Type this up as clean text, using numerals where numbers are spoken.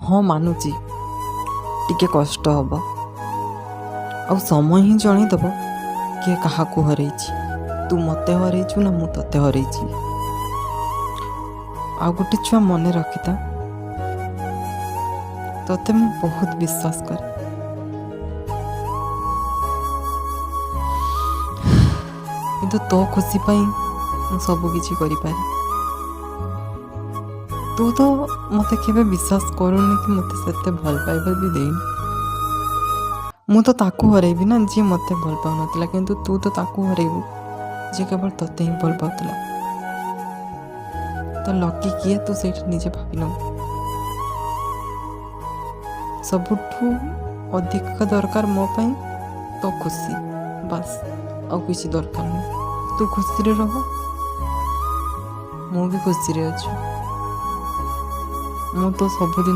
ହଁ ମାନୁଛି ଟିକେ କଷ୍ଟ ହେବ, ଆଉ ସମୟ ହିଁ ଜଣେଇଦେବ କିଏ କାହାକୁ ହରେଇଛି। ତୁ ମୋତେ ହରେଇଛୁ ନା ମୁଁ ତୋତେ ହରେଇଛି। ଆଉ ଗୋଟେ ଛୁଆ ମନେ ରଖିଥା, ତୋତେ ମୁଁ ବହୁତ ବିଶ୍ୱାସ କରେ। କିନ୍ତୁ ତୋ ଖୁସି ପାଇଁ ମୁଁ ସବୁ କିଛି କରିପାରେ। ତୁ ତ ମୋତେ କେବେ ବିଶ୍ୱାସ କରୁନି କି ମୋତେ ସେତେ ଭଲ ପାଇବା ବି ଦେଇନି। ମୁଁ ତ ତାକୁ ହରେଇବି ନା ଯିଏ ମୋତେ ଭଲ ପାଉନଥିଲା, କିନ୍ତୁ ତୁ ତ ତାକୁ ହରେଇବୁ ଯିଏ କେବଳ ତୋତେ ହିଁ ଭଲ ପାଉଥିଲା। ତ ଲକି କିଏ ତୁ ସେଇଟା ନିଜେ ଭାବି ନେବୁ। ସବୁଠୁ ଅଧିକ ଦରକାର ମୋ ପାଇଁ ତୋ ଖୁସି, ବାସ୍, ଆଉ କିଛି ଦରକାର ନାହିଁ। ତୁ ଖୁସିରେ ରହ, ମୁଁ ବି ଖୁସିରେ ଅଛି। ମୁଁ ତ ସବୁଦିନ